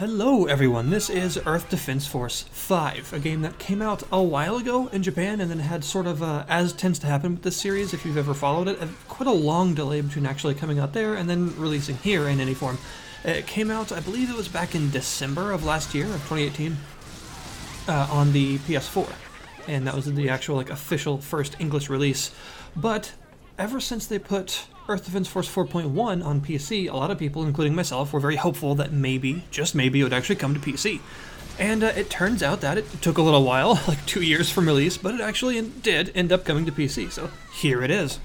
Hello everyone, this is Earth Defense Force 5, a game that came out a while ago in Japan and then had sort of, as tends to happen with this series if you've ever followed it, quite a long delay between actually coming out there and then releasing here in any form. It came out, I believe it was back in December of last year, of 2018, on the PS4, and that was the actual official first English release. But ever since they put Earth Defense Force 4.1 on PC, a lot of people, including myself, were very hopeful that maybe, just maybe, it would actually come to PC. And it turns out that it took a little while, like 2 years from release, but it actually did end up coming to PC, so here it is.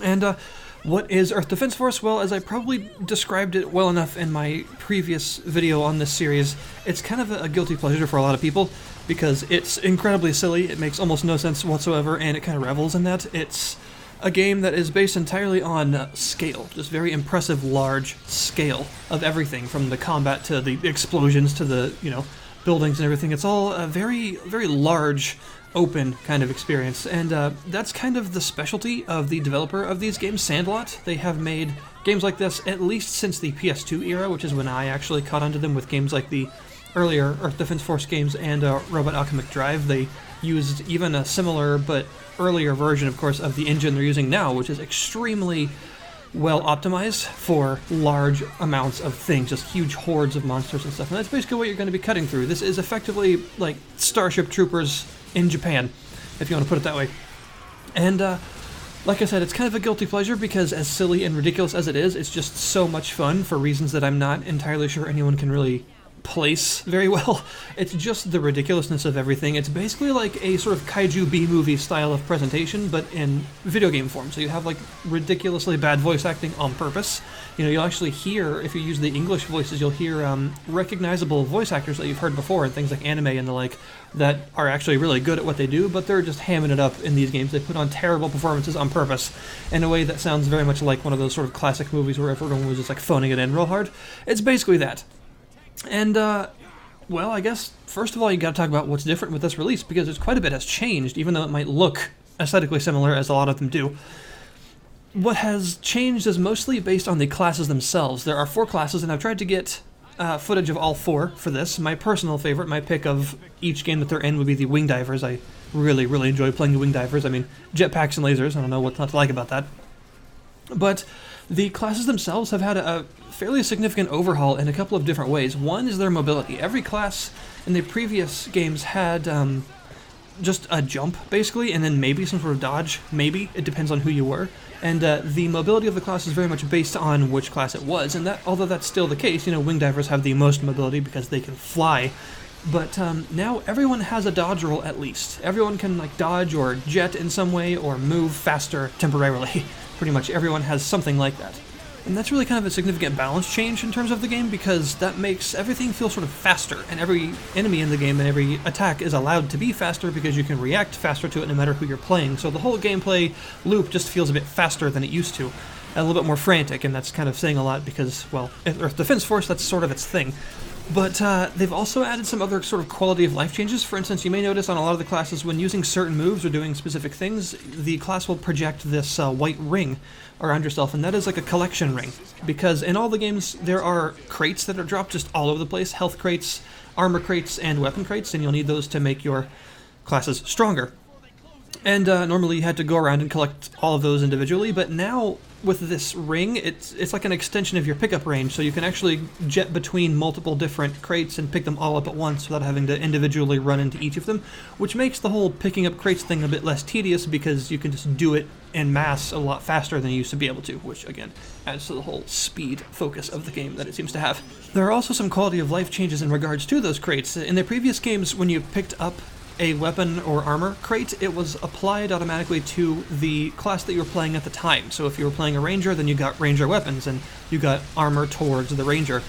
And what is Earth Defense Force? Well, as I probably described it well enough in my previous video on this series, it's kind of a guilty pleasure for a lot of people, because it's incredibly silly, it makes almost no sense whatsoever, and it kind of revels in that. It's a game that is based entirely on scale, just very impressive large scale of everything, from the combat to the explosions to the, buildings and everything. It's all a very, very large, open kind of experience, and that's kind of the specialty of the developer of these games, Sandlot. They have made games like this at least since the PS2 era, which is when I actually caught onto them with games like the earlier Earth Defense Force games and Robot Alchemic Drive. They used even a similar but earlier version, of course, of the engine they're using now, which is extremely well optimized for large amounts of things, just huge hordes of monsters and stuff. And that's basically what you're going to be cutting through. This is effectively like Starship Troopers in Japan, if you want to put it that way. And like I said, it's kind of a guilty pleasure because as silly and ridiculous as it is, it's just so much fun for reasons that I'm not entirely sure anyone can really place very well. It's just the ridiculousness of everything. It's basically like a sort of Kaiju-B-movie style of presentation, but in video game form. So you have ridiculously bad voice acting on purpose. You'll actually hear, if you use the English voices, you'll hear recognizable voice actors that you've heard before in things like anime and the like, that are actually really good at what they do, but they're just hamming it up in these games. They put on terrible performances on purpose in a way that sounds very much like one of those sort of classic movies where everyone was just phoning it in real hard. It's basically that. And, well, I guess, first of all, you gotta talk about what's different with this release, because there's quite a bit has changed, even though it might look aesthetically similar, as a lot of them do. What has changed is mostly based on the classes themselves. There are 4 classes, and I've tried to get footage of all 4 for this. My personal favorite, my pick of each game that they're in, would be the Wing Divers. I really, really enjoy playing the Wing Divers. I mean, jetpacks and lasers, I don't know what not to like about that. But the classes themselves have had a fairly significant overhaul in a couple of different ways. One is their mobility. Every class in the previous games had just a jump, basically, and then maybe some sort of dodge. Maybe. It depends on who you were. And the mobility of the class is very much based on which class it was. And that, although that's still the case, Wing Divers have the most mobility because they can fly. But now everyone has a dodge roll at least. Everyone can dodge or jet in some way or move faster temporarily. Pretty much everyone has something like that. And that's really kind of a significant balance change in terms of the game, because that makes everything feel sort of faster, and every enemy in the game and every attack is allowed to be faster because you can react faster to it no matter who you're playing. So the whole gameplay loop just feels a bit faster than it used to, a little bit more frantic, and that's kind of saying a lot because, well, Earth Defense Force, that's sort of its thing. But they've also added some other sort of quality of life changes. For instance, you may notice on a lot of the classes, when using certain moves or doing specific things, the class will project this white ring around yourself, and that is like a collection ring. Because in all the games, there are crates that are dropped just all over the place, health crates, armor crates, and weapon crates, and you'll need those to make your classes stronger. And normally you had to go around and collect all of those individually, but now with this ring, it's like an extension of your pickup range, so you can actually jet between multiple different crates and pick them all up at once without having to individually run into each of them, which makes the whole picking up crates thing a bit less tedious because you can just do it en masse a lot faster than you used to be able to, which again adds to the whole speed focus of the game that it seems to have. There are also some quality of life changes in regards to those crates. In the previous games, when you picked up a weapon or armor crate, it was applied automatically to the class that you were playing at the time. So if you were playing a ranger, then you got ranger weapons and you got armor towards the ranger.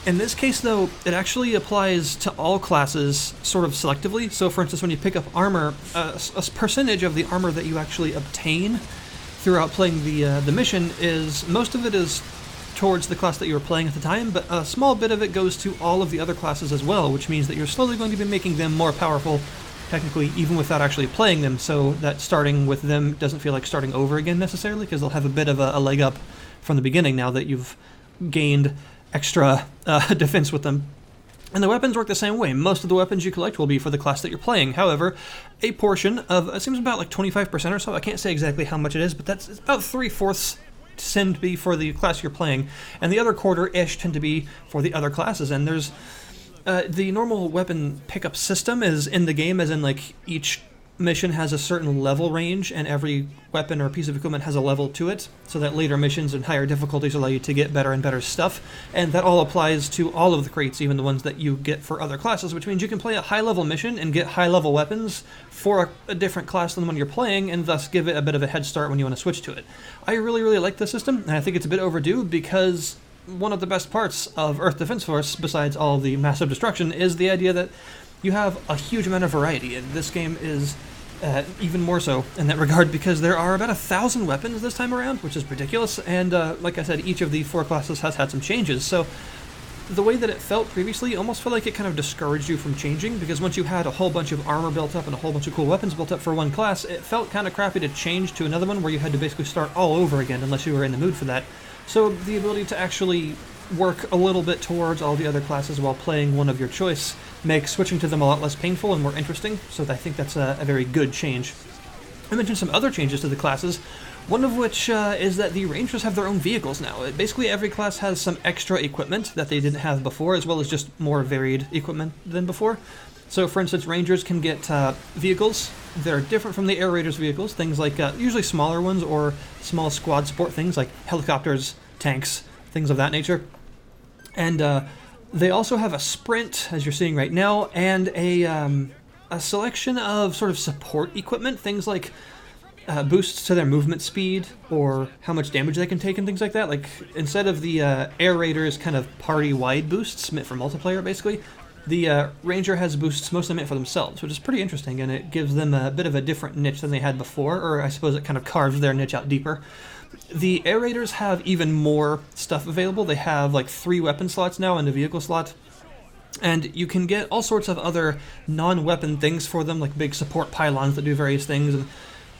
In this case, though, it actually applies to all classes sort of selectively. So for instance, when you pick up armor, a percentage of the armor that you actually obtain throughout playing the mission is, most of it is towards the class that you were playing at the time, but a small bit of it goes to all of the other classes as well, which means that you're slowly going to be making them more powerful, technically, even without actually playing them, so that starting with them doesn't feel like starting over again necessarily, because they'll have a bit of a leg up from the beginning now that you've gained extra defense with them. And the weapons work the same way. Most of the weapons you collect will be for the class that you're playing. However, a portion of, it seems about like 25% or so, I can't say exactly how much it is, but it's about 3/4 tend to be for the class you're playing, and the other quarter-ish tend to be for the other classes. And there's the normal weapon pickup system is in the game, as in like each mission has a certain level range, and every weapon or piece of equipment has a level to it, so that later missions and higher difficulties allow you to get better and better stuff. And that all applies to all of the crates, even the ones that you get for other classes, which means you can play a high-level mission and get high-level weapons for a different class than the one you're playing, and thus give it a bit of a head start when you want to switch to it. I really, really like this system, and I think it's a bit overdue, because one of the best parts of Earth Defense Force, besides all the massive destruction, is the idea that you have a huge amount of variety, and this game is even more so in that regard, because there are about 1,000 weapons this time around, which is ridiculous, and like I said, each of the 4 classes has had some changes, so the way that it felt previously almost felt like it kind of discouraged you from changing, because once you had a whole bunch of armor built up and a whole bunch of cool weapons built up for one class, it felt kind of crappy to change to another one where you had to basically start all over again unless you were in the mood for that. So the ability to actually work a little bit towards all the other classes while playing one of your choice makes switching to them a lot less painful and more interesting, so I think that's a very good change. I mentioned some other changes to the classes, one of which is that the Rangers have their own vehicles now. Basically every class has some extra equipment that they didn't have before, as well as just more varied equipment than before. So for instance, Rangers can get vehicles that are different from the Air Raiders vehicles, things like usually smaller ones or small squad support things like helicopters, tanks, things of that nature. And they also have a sprint, as you're seeing right now, and a selection of sort of support equipment, things like boosts to their movement speed or how much damage they can take and things like that. Like, instead of the Air Raiders kind of party-wide boosts meant for multiplayer, basically, the Ranger has boosts mostly meant for themselves, which is pretty interesting, and it gives them a bit of a different niche than they had before, or I suppose it kind of carves their niche out deeper. The Air Raiders have even more stuff available. They have like 3 weapon slots now and a vehicle slot, and you can get all sorts of other non-weapon things for them, like big support pylons that do various things, and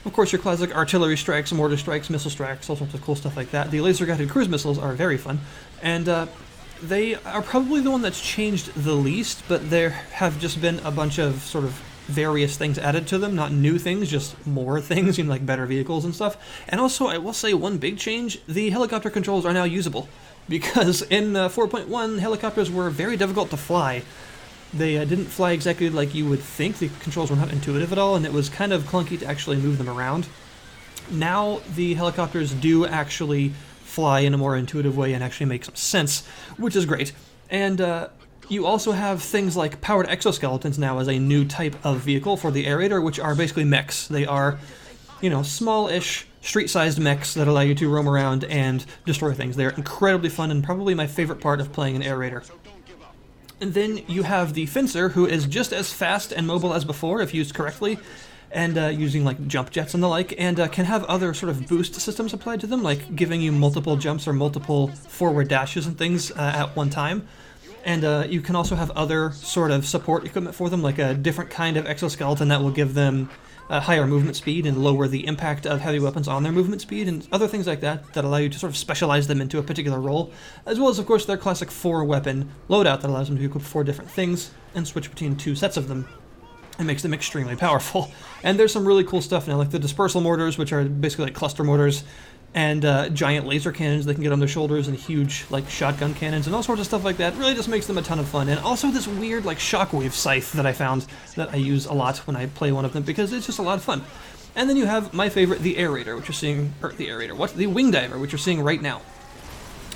of course your classic artillery strikes, mortar strikes, missile strikes, all sorts of cool stuff like that. The laser-guided cruise missiles are very fun, and they are probably the one that's changed the least, but there have just been a bunch of sort of various things added to them, not new things, just more things, like better vehicles and stuff. And also, I will say one big change, the helicopter controls are now usable, because in 4.1, helicopters were very difficult to fly. They didn't fly exactly like you would think. The controls were not intuitive at all, and it was kind of clunky to actually move them around. Now, the helicopters do actually fly in a more intuitive way and actually make some sense, which is great. And you also have things like powered exoskeletons now as a new type of vehicle for the Air Raider, which are basically mechs. They are, small-ish, street-sized mechs that allow you to roam around and destroy things. They're incredibly fun and probably my favorite part of playing an Air Raider. And then you have the Fencer, who is just as fast and mobile as before if used correctly, and using like jump jets and the like, and can have other sort of boost systems applied to them, like giving you multiple jumps or multiple forward dashes and things at one time. And you can also have other sort of support equipment for them, like a different kind of exoskeleton that will give them higher movement speed and lower the impact of heavy weapons on their movement speed, and other things like that that allow you to sort of specialize them into a particular role, as well as, of course, their classic 4-weapon loadout that allows them to equip 4 different things and switch between 2 sets of them. It makes them extremely powerful. And there's some really cool stuff now, like the dispersal mortars, which are basically like cluster mortars, and giant laser cannons they can get on their shoulders, and huge like shotgun cannons, and all sorts of stuff like that. Really just makes them a ton of fun. And also this weird like shockwave scythe that I found that I use a lot when I play one of them, because it's just a lot of fun. And then you have my favorite, the Air Raider, which you're seeing, or the Air Raider, the Wing Diver, which you're seeing right now.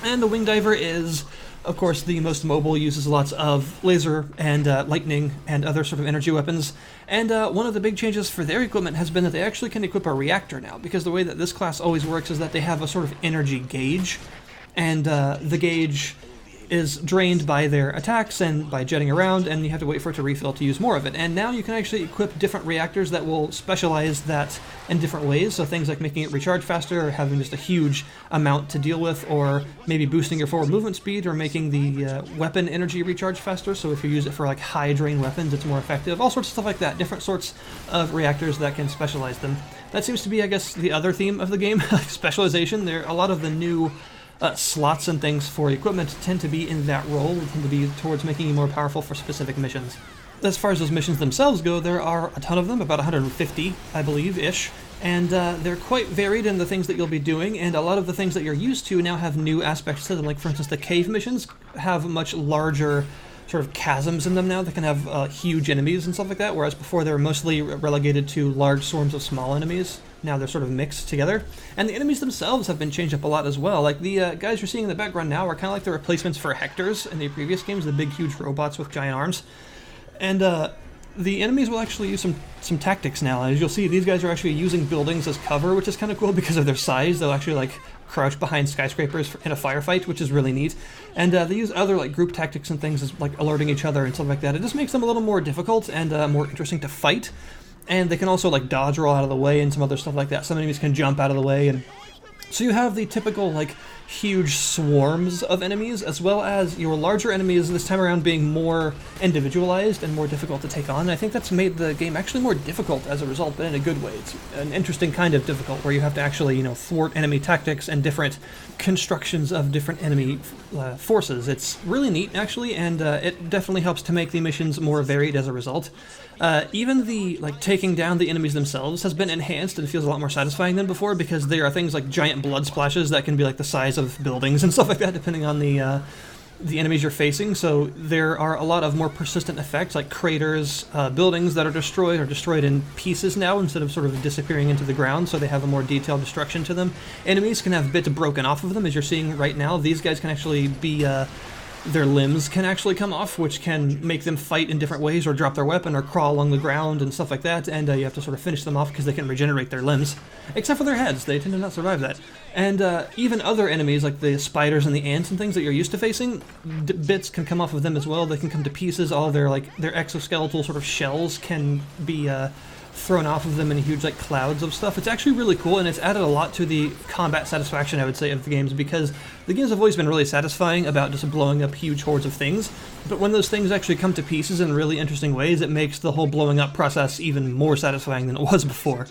And the Wing Diver is, of course, the most mobile, uses lots of laser and lightning and other sort of energy weapons. And one of the big changes for their equipment has been that they actually can equip a reactor now, because the way that this class always works is that they have a sort of energy gauge, and the gauge is drained by their attacks and by jetting around, and you have to wait for it to refill to use more of it. And now you can actually equip different reactors that will specialize that in different ways, so things like making it recharge faster, or having just a huge amount to deal with, or maybe boosting your forward movement speed, or making the weapon energy recharge faster, so if you use it for like high drain weapons it's more effective, all sorts of stuff like that, different sorts of reactors that can specialize them. That seems to be, I guess, the other theme of the game, specialization. There, a lot of the new slots and things for equipment tend to be in that role, tend to be towards making you more powerful for specific missions. As far as those missions themselves go, there are a ton of them, about 150, I believe-ish, and they're quite varied in the things that you'll be doing, and a lot of the things that you're used to now have new aspects to them. Like, for instance, the cave missions have much larger sort of chasms in them now that can have huge enemies and stuff like that, whereas before they were mostly relegated to large swarms of small enemies. Now they're sort of mixed together. And the enemies themselves have been changed up a lot as well. Like, the guys you're seeing in the background now are kind of like the replacements for Hectors in the previous games, the big, huge robots with giant arms. And the enemies will actually use some tactics now. As you'll see, these guys are actually using buildings as cover, which is kind of cool because of their size. They'll actually, like, crouch behind skyscrapers in a firefight, which is really neat. And they use other, like, group tactics and things, as, like, alerting each other and stuff like that. It just makes them a little more difficult and more interesting to fight. And they can also, like, dodge roll out of the way and some other stuff like that. Some enemies can jump out of the way, and so you have the typical, like, huge swarms of enemies, as well as your larger enemies this time around being more individualized and more difficult to take on. And I think that's made the game actually more difficult as a result, but in a good way. It's an interesting kind of difficult, where you have to actually, you know, thwart enemy tactics and different constructions of different enemy forces. It's really neat, actually, and it definitely helps to make the missions more varied as a result. Even the, like, taking down the enemies themselves has been enhanced and feels a lot more satisfying than before, because there are things like giant blood splashes that can be like the size of buildings and stuff like that, depending on the enemies you're facing. So there are a lot of more persistent effects, like craters, buildings that are destroyed in pieces now instead of sort of disappearing into the ground, so they have a more detailed destruction to them. Enemies can have bits broken off of them, as you're seeing right now. These guys can actually be their limbs can actually come off, which can make them fight in different ways, or drop their weapon, or crawl along the ground and stuff like that, and you have to sort of finish them off because they can regenerate their limbs. Except for their heads, they tend to not survive that. And even other enemies, like the spiders and the ants and things that you're used to facing, bits can come off of them as well. They can come to pieces. All their, like, their exoskeletal sort of shells can be thrown off of them in huge, like, clouds of stuff. It's actually really cool, and it's added a lot to the combat satisfaction, I would say, of the games, because the games have always been really satisfying about just blowing up huge hordes of things, but when those things actually come to pieces in really interesting ways, it makes the whole blowing up process even more satisfying than it was before.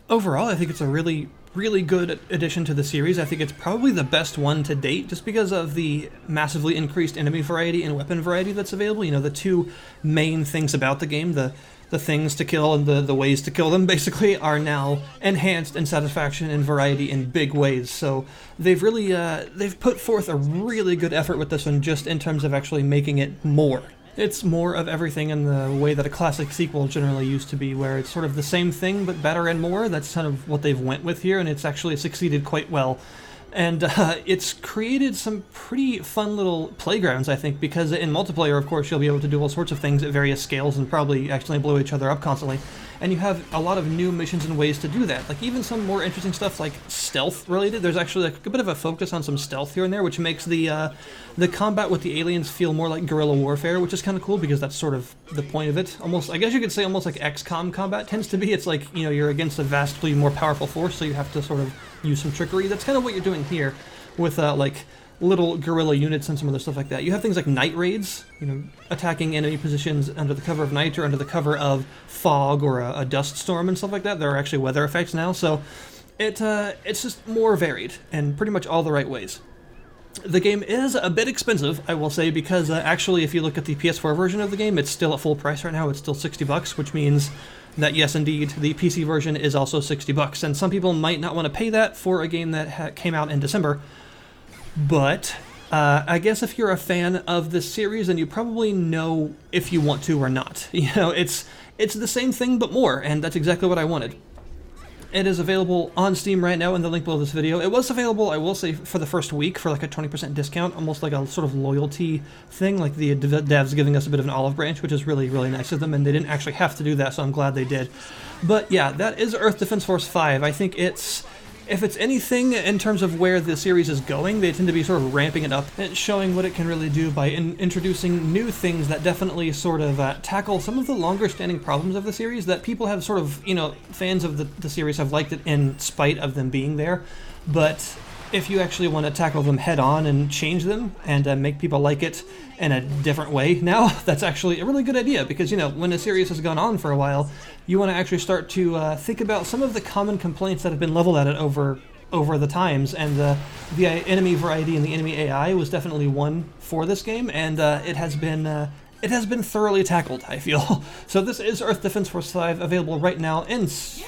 Overall, I think it's a really good addition to the series. I think it's probably the best one to date, just because of the massively increased enemy variety and weapon variety that's available. You know, the two main things about the game, the things to kill and the ways to kill them, basically, are now enhanced in satisfaction and variety in big ways. So they've really they've put forth a really good effort with this one, just in terms of actually making it more. It's more of everything in the way that a classic sequel generally used to be, where it's sort of the same thing but better and more. That's kind of what they've went with here, and it's actually succeeded quite well. And it's created some pretty fun little playgrounds, I think, because in multiplayer, of course, you'll be able to do all sorts of things at various scales and probably accidentally blow each other up constantly. And you have a lot of new missions and ways to do that. Like, even some more interesting stuff like stealth-related. There's actually like a bit of a focus on some stealth here and there, which makes the combat with the aliens feel more like guerrilla warfare, which is kind of cool, because that's sort of the point of it. Almost, I guess you could say almost like XCOM combat tends to be. It's like, you know, you're against a vastly more powerful force, so you have to sort of use some trickery. That's kind of what you're doing here with, like, little guerrilla units and some other stuff like that. You have things like night raids, you know, attacking enemy positions under the cover of night or under the cover of fog or a dust storm and stuff like that. There are actually weather effects now, so it's just more varied in pretty much all the right ways. The game is a bit expensive, I will say, because actually, if you look at the PS4 version of the game, it's still at full price right now. It's still $60, which means that, yes, indeed, the PC version is also $60, and some people might not want to pay that for a game that came out in December. But I guess if you're a fan of this series, then you probably know if you want to or not. You know, it's the same thing but more, and that's exactly what I wanted. It is available on Steam right now in the link below this video. It was available, I will say, for the first week for like a 20% discount, almost like a sort of loyalty thing, like the devs giving us a bit of an olive branch, which is really, really nice of them, and they didn't actually have to do that, so I'm glad they did. But yeah, that is Earth Defense Force 5. I think it's... If it's anything in terms of where the series is going, they tend to be sort of ramping it up and showing what it can really do by introducing new things that definitely sort of tackle some of the longer-standing problems of the series that people have sort of, you know, fans of the series have liked it in spite of them being there. But if you actually want to tackle them head-on and change them and make people like it in a different way now, that's actually a really good idea, because, you know, when a series has gone on for a while, you want to actually start to think about some of the common complaints that have been leveled at it over over the times, and the enemy variety and the enemy AI was definitely one for this game, and it has been thoroughly tackled, I feel. So this is Earth Defense Force 5, available right now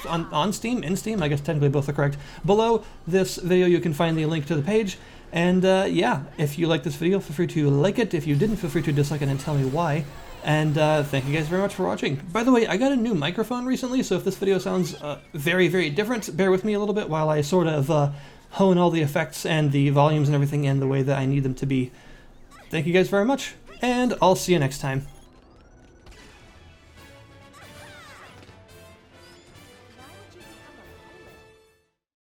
on Steam, in Steam, I guess technically both are correct. Below this video you can find the link to the page, and yeah, if you like this video, feel free to like it. If you didn't, feel free to dislike it and tell me why. And thank you guys very much for watching. By the way, I got a new microphone recently, so if this video sounds very, very different, bear with me a little bit while I sort of hone all the effects and the volumes and everything in the way that I need them to be. Thank you guys very much, and I'll see you next time.